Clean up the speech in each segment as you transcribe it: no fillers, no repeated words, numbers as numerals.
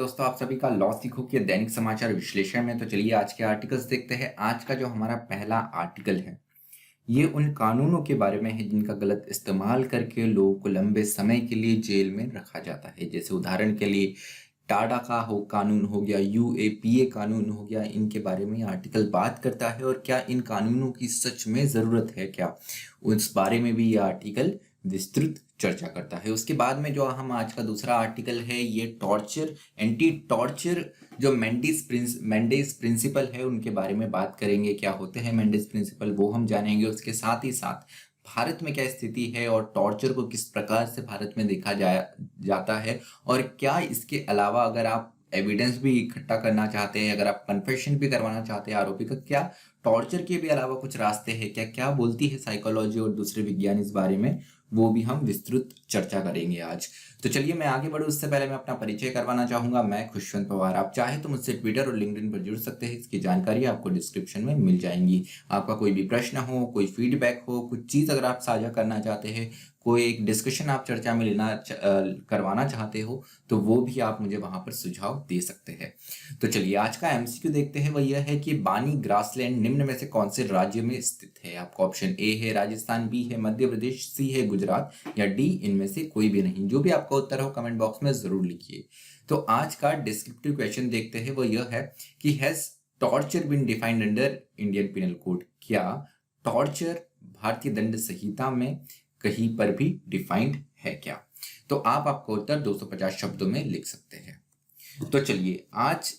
दोस्तों, आप सभी का लॉ सीखो के दैनिक समाचार विश्लेषण में। तो चलिए आज के आर्टिकल्स देखते हैं। आज का जो हमारा पहला आर्टिकल है, ये उन कानूनों के बारे में है जिनका गलत इस्तेमाल करके लोगों को लंबे समय के लिए जेल में रखा जाता है। जैसे उदाहरण के लिए टाडा का कानून हो गया, यूएपीए कानून हो गया। इनके बारे में ये आर्टिकल बात करता है और क्या इन कानूनों की सच में ज़रूरत है क्या, उस बारे में भी ये आर्टिकल विस्तृत चर्चा करता है। उसके बाद में जो हम आज का दूसरा आर्टिकल है, ये टॉर्चर, एंटी टॉर्चर जो मेंडेस प्रिंसिपल है उनके बारे में बात करेंगे। क्या होते हैं मेंडेस प्रिंसिपल, वो हम जानेंगे। उसके साथ ही साथ भारत में क्या स्थिति है और टॉर्चर को किस प्रकार से भारत में देखा जाता है, और क्या इसके अलावा अगर आप एविडेंस भी इकट्ठा करना चाहते हैं, अगर आप कन्फेशन भी करवाना चाहते हैं आरोपी का, क्या टॉर्चर के भी अलावा कुछ रास्ते हैं, क्या क्या बोलती है साइकोलॉजी और दूसरे विज्ञान इस बारे में, वो भी हम विस्तृत चर्चा करेंगे आज। तो चलिए मैं आगे बढ़ूं उससे पहले मैं अपना परिचय करवाना चाहूंगा। मैं खुशवंत पवार। आप चाहे तो मुझसे ट्विटर और लिंक्डइन पर जुड़ सकते हैं। इसकी जानकारी आपको डिस्क्रिप्शन में मिल जाएंगी। आपका कोई भी प्रश्न हो, कोई फीडबैक हो, कुछ चीज़ अगर आप साझा करना चाहते हैं, कोई एक डिस्कशन आप चर्चा में करवाना चाहते हो, तो वो भी आप मुझे वहां पर सुझाव दे सकते हैं। तो चलिए आज का एमसीक्यू देखते हैं। वह यह है कि बानी ग्रासलैंड निम्न में से कौन से राज्य में स्थित है। आपको ऑप्शन ए है राजस्थान, बी है मध्य प्रदेश, सी है गुजरात, या डी इनमें से कोई भी नहीं। जो भी आपका उत्तर हो कमेंट बॉक्स में जरूर लिखिए। तो आज का डिस्क्रिप्टिव क्वेश्चन देखते हैं। वो यह है कि has torture been defined under Indian Penal Code. क्या टॉर्चर भारतीय दंड संहिता में कहीं पर भी डिफाइंड है क्या? तो आप आपका उत्तर 250 शब्दों में लिख सकते हैं। तो चलिए आज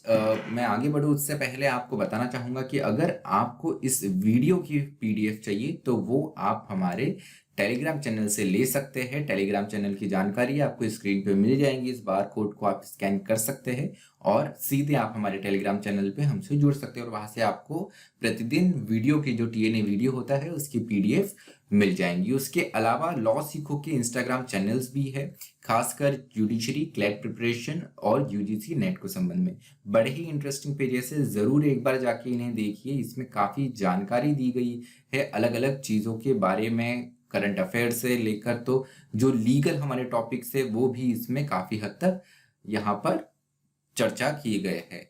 मैं आगे बढ़ूँ उससे पहले आपको बताना चाहूंगा कि अगर आपको इस वीडियो की पीडीएफ चाहिए तो वो आप हमारे टेलीग्राम चैनल से ले सकते हैं। टेलीग्राम चैनल की जानकारी आपको स्क्रीन पे मिल जाएंगी। इस बार कोड को आप स्कैन कर सकते हैं और सीधे आप हमारे टेलीग्राम चैनल पे हमसे जुड़ सकते हैं और वहां से आपको प्रतिदिन वीडियो की जो टीएनए वीडियो होता है उसकी पीडीएफ मिल जाएंगी। उसके अलावा लॉ सीखो के इंस्टाग्राम चैनल्स भी है, खासकर जुडिशरी, क्लैट प्रिपरेशन और यूजीसी नेट को संबंध में बड़े ही इंटरेस्टिंग पेजेस है। जरूर एक बार जाके इन्हें देखिए। इसमें काफी जानकारी दी गई है अलग अलग चीजों के बारे में, करंट अफेयर से लेकर तो जो लीगल हमारे टॉपिक्स है वो भी इसमें काफी हद तक यहाँ पर चर्चा किए गए हैं।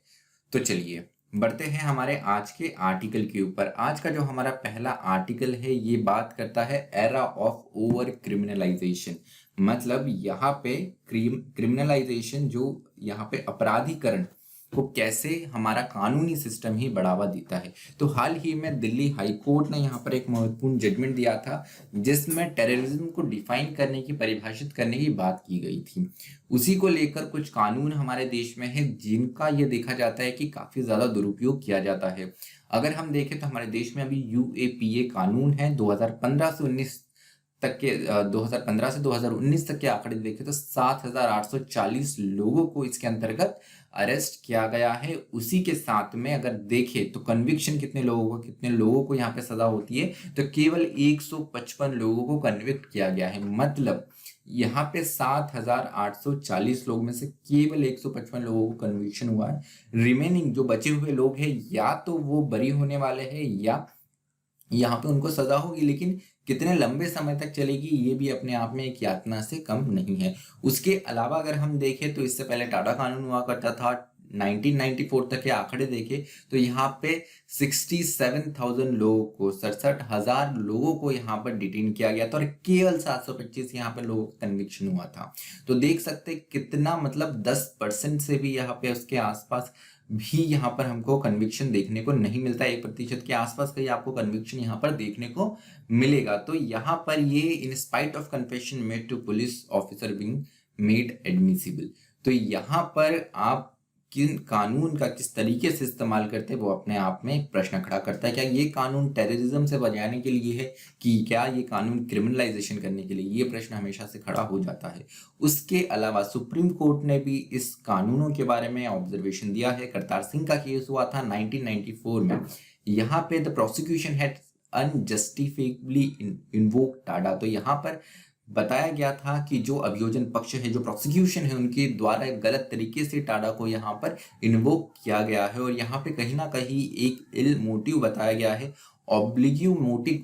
तो चलिए बढ़ते हैं हमारे आज के आर्टिकल के ऊपर। आज का जो हमारा पहला आर्टिकल है ये बात करता है एरा ऑफ ओवर क्रिमिनलाइजेशन। मतलब यहाँ पे क्रिमिनलाइजेशन, जो यहाँ पे अपराधीकरण को कैसे हमारा कानूनी सिस्टम ही बढ़ावा देता है। तो हाल ही में दिल्ली हाई कोर्ट ने यहाँ पर एक महत्वपूर्ण जजमेंट दिया था जिसमें टेररिज्म को डिफाइन करने की, परिभाषित करने की बात की गई थी। उसी को लेकर कुछ कानून हमारे देश में है जिनका ये देखा जाता है कि काफी ज्यादा दुरुपयोग किया जाता है। अगर हम देखें तो हमारे देश में अभी यूएपीए कानून है 2015 से 19 तक के 2015 से 2019 तक के आंकड़े देखें तो 7,840 लोगों को इसके अंतर्गत अरेस्ट किया गया है। उसी के साथ में अगर देखें तो कन्विक्शन कितने लोगों को यहाँ पे सजा होती है, तो केवल 155 लोगों को कन्विक्ट किया गया है। मतलब यहाँ पे 7,840 लोग में से केवल 155 लोगों को कन्विक्शन हुआ है। रिमेनिंग जो बचे हुए लोग हैं या तो वो बरी होने वाले हैं या यहाँ पे उनको सजा होगी, लेकिन कितने लंबे समय तक चलेगी ये भी अपने आप में एक यातना से कम नहीं है। उसके अलावा अगर हम देखें तो इससे पहले टाडा कानून हुआ करता था। 1994 तक के आंकड़े देखें तो यहाँ पे 67,000 लोगों को, 67,000 लोगों को यहाँ पर डिटेन किया गया था और केवल 725 यहाँ पे लोगों का कन्विक्शन हुआ था। तो देख सकते कितना, मतलब 10% से भी यहाँ पे उसके आसपास भी यहाँ पर हमको कन्विक्शन देखने को नहीं मिलता। 1% के आसपास का ही आपको कन्विक्शन यहाँ पर देखने को मिलेगा। तो यहाँ पर ये in spite of confession made to police officer being made admissible. तो यहाँ पर आप किन कानून का किस तरीके से इस्तेमाल करते हैं वो अपने आप में एक प्रश्न खड़ा करता है। क्या ये कानून टेररिज्म से बचाने के लिए है कि क्या ये कानून क्रिमिनलाइजेशन करने के लिए, ये प्रश्न हमेशा से खड़ा हो जाता है। उसके अलावा सुप्रीम कोर्ट ने भी इस कानूनों के बारे में ऑब्जर्वेशन दिया है। करतार सिंह का केस हुआ था 1994 में। यहाँ पे the prosecution had unjustifiably invoke TADA. तो यहाँ पर बताया गया था कि जो अभियोजन पक्ष है, जो प्रोसिक्यूशन है, उनके द्वारा गलत तरीके से टाडा को यहाँ पर इन्वोक किया गया है और यहाँ पे कहीं ना कहीं एक इल मोटिव बताया गया है ऑब्लिग्यू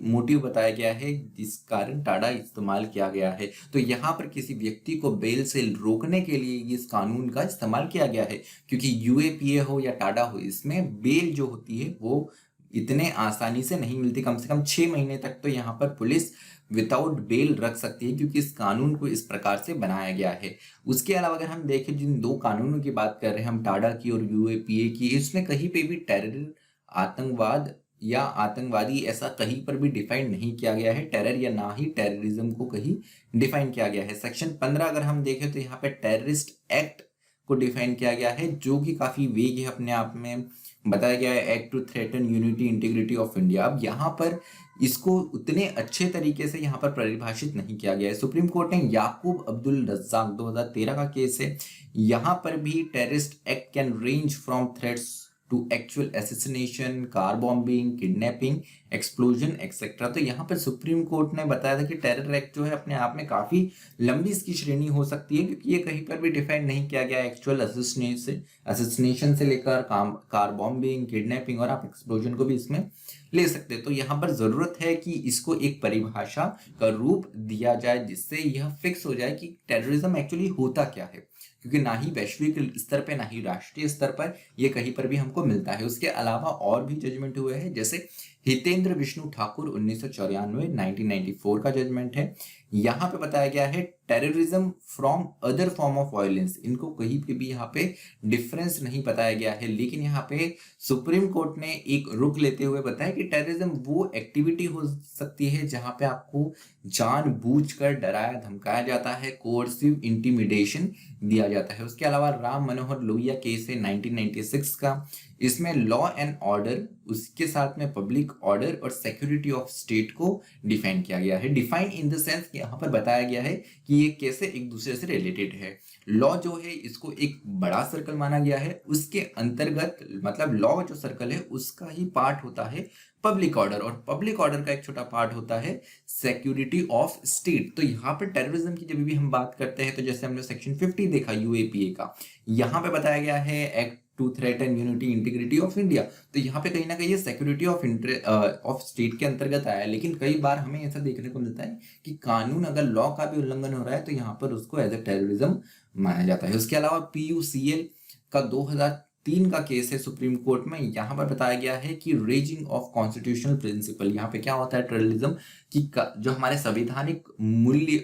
मोटिव बताया गया है जिस कारण टाडा इस्तेमाल किया गया है। तो यहाँ पर किसी व्यक्ति को बेल से रोकने के लिए इस कानून का इस्तेमाल किया गया है, क्योंकि यूएपीए हो या टाडा हो, इसमें बेल जो होती है वो इतने आसानी से नहीं मिलती। कम से कम 6 महीने तक तो यहाँ पर पुलिस विदाउट बेल रख सकती है, क्योंकि इस कानून को इस प्रकार से बनाया गया है। उसके अलावा अगर हम देखें, जिन दो कानूनों की बात कर रहे हैं हम, टाडा की और यूएपीए की, इसमें कहीं पे भी टेरर, आतंकवाद या आतंकवादी ऐसा कहीं पर भी डिफाइन नहीं किया गया है। टेरर या ना ही टेररिज्म को कहीं डिफाइन किया गया है। सेक्शन 15 अगर हम देखें तो यहाँ पे टेररिस्ट एक्ट को डिफाइन किया गया है, जो कि काफी वेग है अपने आप में। बताया गया है act to threaten unity integrity of India. अब यहाँ पर इसको उतने अच्छे तरीके से यहाँ पर परिभाषित नहीं किया गया है। सुप्रीम कोर्ट ने याकूब अब्दुल रज्जाक 2013 का केस है, यहाँ पर भी terrorist act can range from threats to actual assassination, car bombing, kidnapping, explosion etcetera. तो यहाँ पर सुप्रीम कोर्ट ने बताया था कि टेरर एक्ट जो है अपने आप में काफी लंबी इसकी श्रेणी हो सकती है, क्योंकि ये कहीं पर भी डिफाइन नहीं किया गया एक्चुअल असैसिनेशन से लेकर कार बॉम्बिंग, किडनैपिंग, और आप एक्सप्लोजन को भी इसमें ले सकते हैं। तो यहाँ पर जरूरत है कि इसको एक परिभाषा का रूप दिया जाए, जिससे यह फिक्स हो जाए कि टेररिज्म एक्चुअली होता क्या है, क्योंकि ना ही वैश्विक स्तर पर ना ही राष्ट्रीय स्तर पर ये कहीं पर भी हमको मिलता है। उसके अलावा और भी जजमेंट हुए हैं, जैसे हितेंद्र विष्णु ठाकुर 1994 का जजमेंट है। यहाँ पे बताया गया है terrorism from other form of violence, इनको कहीं पे भी यहाँ पे डिफरेंस नहीं बताया गया है, लेकिन यहाँ पे सुप्रीम कोर्ट ने एक रुख लेते हुए बताया कि टेररिज्म वो एक्टिविटी हो सकती है जहां पे आपको जानबूझकर डराया धमकाया जाता है, कोर्सिव इंटिमिडेशन दिया जाता है। उसके अलावा राम मनोहर लोहिया केस है 1996 का, इसमें लॉ एंड ऑर्डर, उसके साथ में पब्लिक ऑर्डर और सिक्योरिटी ऑफ स्टेट को डिफाइन किया गया है। डिफाइन इन द सेंस यहाँ पर बताया गया है कि ये कैसे एक दूसरे से रिलेटेड है। लॉ जो है इसको एक बड़ा सर्कल माना गया है, उसके अंतर्गत मतलब लॉ जो सर्कल है उसका ही पार्ट होता है पब्लिक ऑर्डर, और पब्लिक ऑर्डर का एक छोटा पार्ट होता है सिक्योरिटी ऑफ स्टेट। तो यहाँ पर टेररिज्म की जब भी हम बात करते हैं, तो जैसे हमने सेक्शन 50 देखा यूएपीए का, यहाँ पे बताया गया है act to threaten unity integrity of India. तो यहाँ पे कहीं ना कहीं सिक्योरिटी ऑफ स्टेट के अंतर्गत आया है, लेकिन कई बार हमें ऐसा देखने को मिलता है कि कानून अगर लॉ का भी उल्लंघन हो रहा है तो यहाँ पर उसको एज ए टेररिज्म माना जाता है। उसके अलावा पीयूसीएल का 2003 का केस है सुप्रीम कोर्ट में, यहाँ पर बताया गया है कि रेजिंग ऑफ कॉन्स्टिट्यूशनल प्रिंसिपल, यहाँ पे क्या होता है टेररिज्म की जो हमारे संवैधानिक मूल्य,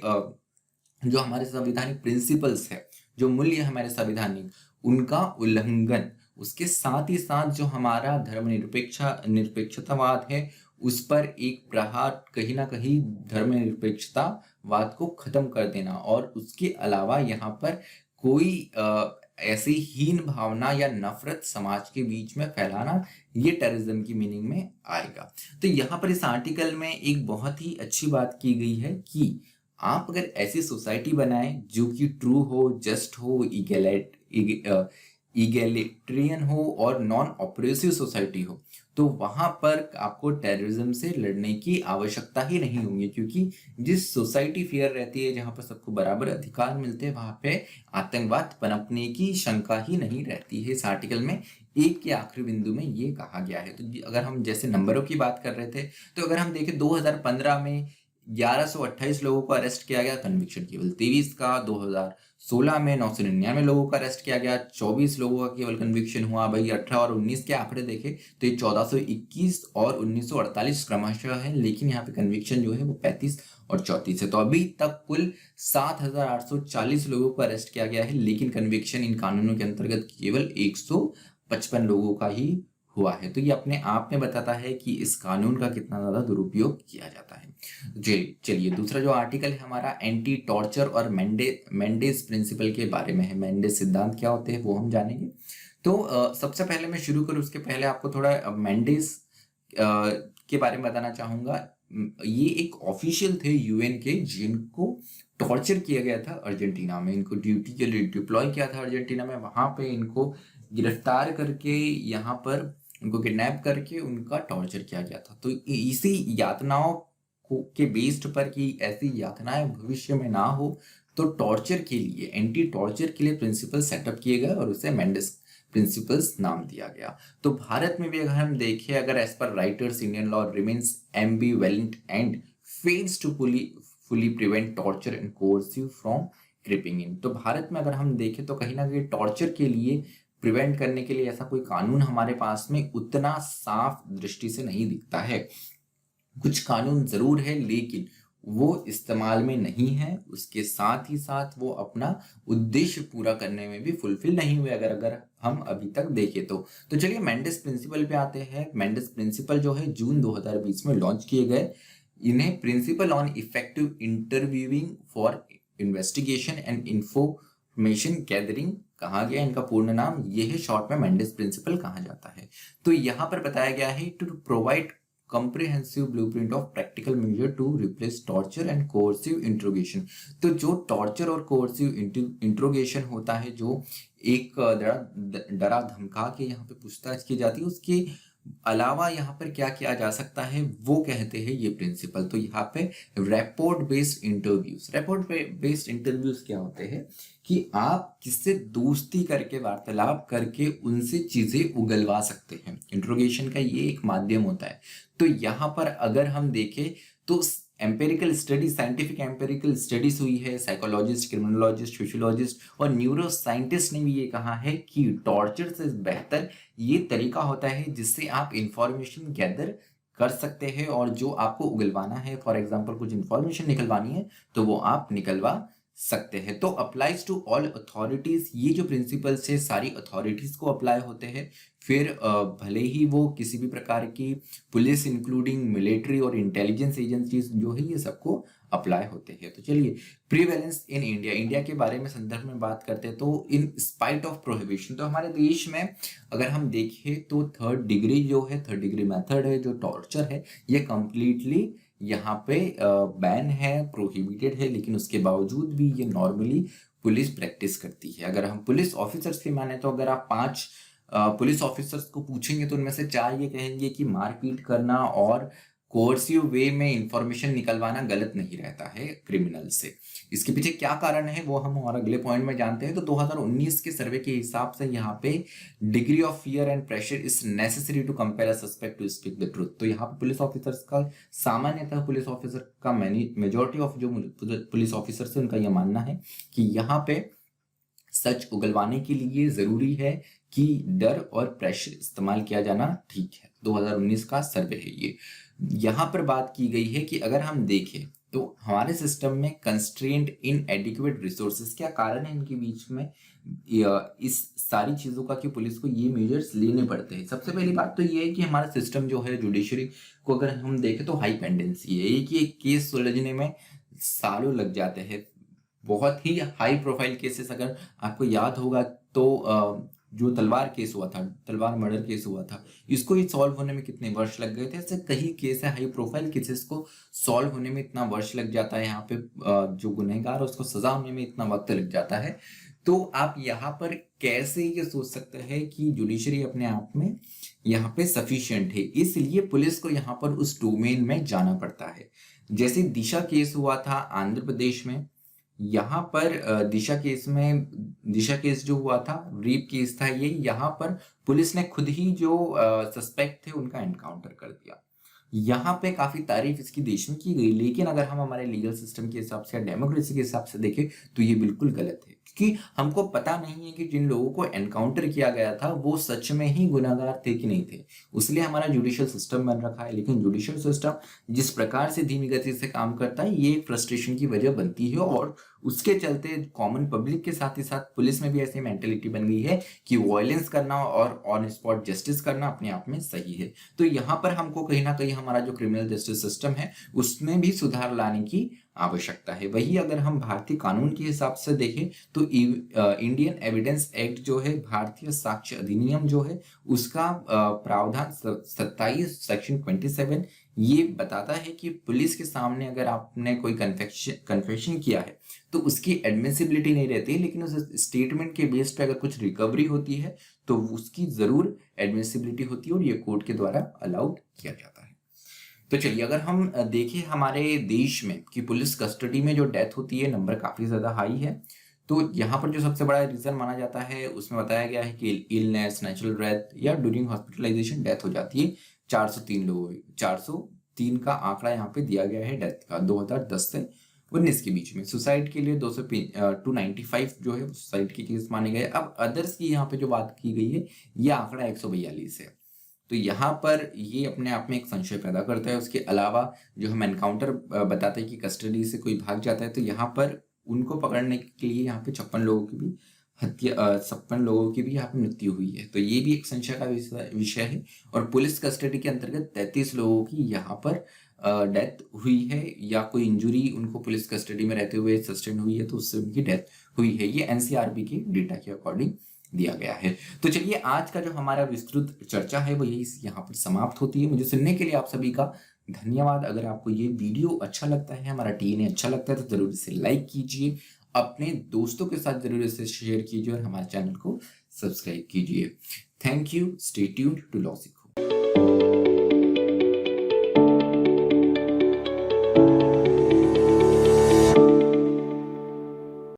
जो हमारे संवैधानिक प्रिंसिपल्स है, जो मूल्य हमारे संवैधानिक, उनका उल्लंघन। उसके साथ ही साथ जो हमारा निरपेक्षतावाद है उस पर एक प्रहार, कहीं ना कहीं धर्मनिरपेक्षतावाद को खत्म कर देना, और उसके अलावा यहाँ पर कोई ऐसी हीन भावना या नफरत समाज के बीच में फैलाना, ये टेररिज्म की मीनिंग में आएगा। तो यहाँ पर इस आर्टिकल में एक बहुत ही अच्छी बात की गई है कि आप अगर ऐसी सोसाइटी बनाएं जो कि ट्रू हो, जस्ट हो, इगैलिटेरियन हो और नॉन ऑपरेसिव सोसाइटी हो, तो वहां पर आपको टेररिज्म से लड़ने की आवश्यकता ही नहीं होगी, क्योंकि जिस सोसाइटी फेयर रहती है, जहां पर सबको बराबर अधिकार मिलते हैं, वहां पे आतंकवाद पनपने की शंका ही नहीं रहती है। इस आर्टिकल में एक के आखिरी बिंदु में ये कहा गया है। तो अगर हम जैसे नंबरों की बात कर रहे थे, तो अगर हम देखें 2015 में 1128 लोगों को अरेस्ट किया गया, कन्विक्शन केवल 23 का। 2016 में 999 लोगों का अरेस्ट किया गया, 24 लोगों का केवल कन्विक्शन हुआ। भाई 18 और 19 के आंकड़े देखे तो ये 1421 और 1948 क्रमशः है, लेकिन यहाँ पे कन्विक्शन जो है वो 35 और 34 है। तो अभी तक कुल 7840 लोगों को अरेस्ट किया गया है, लेकिन कन्विक्शन इन कानूनों के अंतर्गत केवल 155 लोगों का ही हुआ है। तो ये अपने आप में बताता है कि इस कानून का कितना ज्यादा दुरुपयोग किया जाता है। चलिए दूसरा जो आर्टिकल है हमारा एंटी टॉर्चर और मेंडेस प्रिंसिपल के बारे में है। मेंडेस सिद्धांत क्या होते हैं वो हम जानेंगे। तो सबसे पहले मैं शुरू करूँ उसके पहले आपको थोड़ा मेंडेस के बारे में बताना चाहूंगा। ये एक ऑफिशियल थे यूएन के, जिनको टॉर्चर किया गया था अर्जेंटीना में। इनको ड्यूटी के लिए डिप्लॉय किया था अर्जेंटीना में, वहां पे इनको गिरफ्तार करके यहाँ पर उनको किडनैप करके उनका टॉर्चर किया गया था। तो इसी यातनाओं के बेस्ड पर कि ऐसी यातनाएं भविष्य में ना हो, तो टॉर्चर के लिए, एंटी टॉर्चर के लिए प्रिंसिपल सेटअप किए गए और उसे मेंडेस प्रिंसिपल्स नाम दिया गया। तो भारत में भी अगर हम देखें, अगर as per Reuters Indian law remains ambivalent and fails to fully prevent torture and coercive from creeping in. तो भारत में अगर हम देखें तो कहीं ना कहीं टॉर्चर के लिए प्रिवेंट करने के लिए ऐसा कोई कानून हमारे पास में उतना साफ दृष्टि से नहीं दिखता है। कुछ कानून जरूर है लेकिन वो इस्तेमाल में नहीं है, उसके साथ ही साथ वो अपना उद्देश्य पूरा करने में भी फुलफिल नहीं हुए अगर हम अभी तक देखें तो चलिए मेंडेस प्रिंसिपल पे आते हैं। मेंडेस प्रिंसिपल जो है जून 2020 में लॉन्च किए गए। इन्हें principal on effective interviewing for investigation and information gathering कहा गया। इनका पूर्ण नाम ये है, शॉर्ट में मेंडेस प्रिंसिपल कहा जाता है। तो यहाँ पर बताया गया है to provide comprehensive blueprint of practical measure to replace torture and coercive interrogation। तो जो टॉर्चर और कोर्सिव इंट्रोगेशन होता है, जो एक डरा धमका के यहाँ पे पूछताछ की जाती है, उसके अलावा यहाँ पर क्या किया जा सकता है वो कहते हैं ये प्रिंसिपल। तो यहाँ पे रिपोर्ट बेस्ड इंटरव्यूज क्या होते हैं कि आप किससे दोस्ती करके वार्तालाप करके उनसे चीजें उगलवा सकते हैं। इंट्रोगेशन का ये एक माध्यम होता है। तो यहाँ पर अगर हम देखें तो empirical study, scientific empirical studies हुई है, साइकोलॉजिस्ट, क्रिमिनोलॉजिस्ट, सोशियोलॉजिस्ट और न्यूरो साइंटिस्ट ने भी ये कहा है कि टॉर्चर से बेहतर ये तरीका होता है जिससे आप इंफॉर्मेशन गैदर कर सकते हैं और जो आपको उगलवाना है, फॉर एग्जांपल कुछ इंफॉर्मेशन निकलवानी है तो वो आप निकलवा सकते हैं। तो अप्लाइज टू ऑल अथॉरिटीज, ये जो प्रिंसिपल्स है सारी अथॉरिटीज को अप्लाई होते हैं। फिर भले ही वो किसी भी प्रकार की पुलिस इंक्लूडिंग मिलिट्री और इंटेलिजेंस एजेंसीज जो है ये सबको अप्लाई होते हैं। तो चलिए प्रीवेलेंस इन इंडिया, इंडिया के बारे में संदर्भ में बात करते हैं तो इन स्पाइट ऑफ प्रोहिबिशन, तो हमारे देश में अगर हम देखें तो थर्ड डिग्री जो है, थर्ड डिग्री मेथड है, जो टॉर्चर है, ये कंप्लीटली यहाँ पे बैन है, प्रोहिबिटेड है, लेकिन उसके बावजूद भी ये नॉर्मली पुलिस प्रैक्टिस करती है। अगर हम पुलिस ऑफिसर्स की माने तो अगर आप 5 पुलिस ऑफिसर्स को पूछेंगे तो उनमें से 4 ये कहेंगे कि मारपीट करना और कोर्सिव वे में इंफॉर्मेशन निकलवाना गलत नहीं रहता है क्रिमिनल से। इसके पीछे क्या कारण है वो हम और अगले पॉइंट में जानते हैं। तो 2019 के सर्वे के हिसाब से यहाँ पे degree of fear and pressure is necessary to compare a suspect to speak the truth. तो यहाँ पे पुलिस ऑफिसर्स का, सामान्यतः पुलिस ऑफिसर का मेजोरिटी ऑफ जो पुलिस ऑफिसर्स है उनका यह मानना है कि यहाँ पे सच उगलवाने के लिए जरूरी है कि डर और प्रेशर इस्तेमाल किया जाना ठीक है। 2019 का सर्वे है ये। यहाँ पर बात की गई है कि अगर हम देखें तो हमारे सिस्टम में कंस्ट्रेंट इन एडिक्वेट रिसोर्सेज, क्या कारण है इनके बीच में इस सारी चीजों का कि पुलिस को ये मेजर्स लेने पड़ते हैं। सबसे पहली बात तो ये है कि हमारा सिस्टम जो है जुडिशरी को अगर हम देखें तो हाई पेंडेंसी है, एक केस सुलझने में सालों लग जाते हैं। बहुत ही हाई प्रोफाइल केसेस अगर आपको याद होगा तो जो तलवार केस हुआ था, तलवार मर्डर केस हुआ था, इसको ही सॉल्व होने में कितने वर्ष लग गए थे। ऐसे कई केस है, हाई प्रोफाइल केसेस को सॉल्व होने में इतना वर्ष लग जाता है, यहाँ पे जो गुनहगार है उसको सजा होने में इतना वक्त लग जाता है। तो आप यहाँ पर कैसे ये सोच सकते हैं कि जुडिशरी अपने आप में यहाँ पे सफिशिएंट है, इसलिए पुलिस को यहाँ पर उस डोमेन में जाना पड़ता है। जैसे दिशा केस हुआ था आंध्र प्रदेश में, यहाँ पर दिशा केस जो हुआ था, रेप केस था ये, यहाँ पर पुलिस ने खुद ही जो सस्पेक्ट थे उनका एनकाउंटर कर दिया। यहाँ पे काफी तारीफ इसकी देश में की गई, लेकिन अगर हम हमारे लीगल सिस्टम के हिसाब से या डेमोक्रेसी के हिसाब से देखें तो ये बिल्कुल गलत है, क्योंकि हमको पता नहीं है कि जिन लोगों को एनकाउंटर किया गया था वो सच में ही गुनाहगार थे कि नहीं थे। इसलिए हमारा जुडिशियल सिस्टम बन रखा है, लेकिन जुडिशियल सिस्टम जिस प्रकार से धीमी गति से काम करता है ये फ्रस्ट्रेशन की वजह बनती है, और उसके चलते कॉमन पब्लिक के साथ ही साथ पुलिस में भी ऐसी मेंटेलिटी बन गई है कि वायलेंस करना और ऑन स्पॉट जस्टिस करना अपने आप में सही है। तो यहाँ पर हमको कहीं ना कहीं हमारा जो क्रिमिनल जस्टिस सिस्टम है उसमें भी सुधार लाने की आवश्यकता है। वही अगर हम भारतीय कानून के हिसाब से देखें तो इंडियन एविडेंस एक्ट जो है, भारतीय साक्ष्य अधिनियम जो है, उसका प्रावधान 27 सेक्शन 27 ये बताता है कि पुलिस के सामने अगर आपने कोई कन्फेशन किया है तो उसकी एडमिसिबिलिटी नहीं रहती, लेकिन उस स्टेटमेंट के बेस पे अगर कुछ रिकवरी होती है तो उसकी जरूर एडमिसिबिलिटी होती है और ये कोर्ट के द्वारा अलाउड किया जाता है। तो चलिए अगर हम देखें हमारे देश में कि पुलिस कस्टडी में जो डेथ होती है नंबर काफी ज्यादा हाई है। तो यहाँ पर जो सबसे बड़ा रीज़न माना जाता है, उसमें बताया गया है कि इलनेस, नेचुरल डेथ या ड्यूरिंग हॉस्पिटलाइजेशन डेथ हो जाती है 403 लोगों की। 403 का आंकड़ा यहाँ पे दिया गया है डेथ का 2010 से 19 के बीच में। सुसाइड के लिए 295 जो है सुसाइड के केस माने गए। अब अदर्स की यहाँ पे जो बात की गई है, ये आंकड़ा 142 है। तो यहाँ पर ये अपने आप में एक संशय पैदा करता है। उसके अलावा जो हम एनकाउंटर बताते हैं कि कस्टडी से कोई भाग जाता है, तो यहाँ पर उनको पकड़ने के लिए यहाँ पे 56 लोगों की भी 56 लोगों की भी यहाँ पे मृत्यु हुई है। तो ये भी एक संशय का विषय है। और पुलिस कस्टडी के अंतर्गत 33 लोगों की यहाँ पर डेथ हुई है, या कोई इंजुरी उनको पुलिस कस्टडी में रहते हुए सस्टेन हुई है, तो उससे उनकी डेथ हुई है। ये एनसीआरबी के डेटा के अकॉर्डिंग दिया गया है। तो चलिए, आज का जो हमारा विस्तृत चर्चा है वो यही यहाँ पर समाप्त होती है। मुझे सुनने के लिए आप सभी का धन्यवाद। अगर आपको ये वीडियो अच्छा लगता है, हमारा टीएनए अच्छा लगता है, तो जरूर इसे लाइक कीजिए, अपने दोस्तों के साथ जरूर इसे शेयर कीजिए और हमारे चैनल को सब्सक्राइब कीजिए। Thank you. Stay tuned to law सीखो।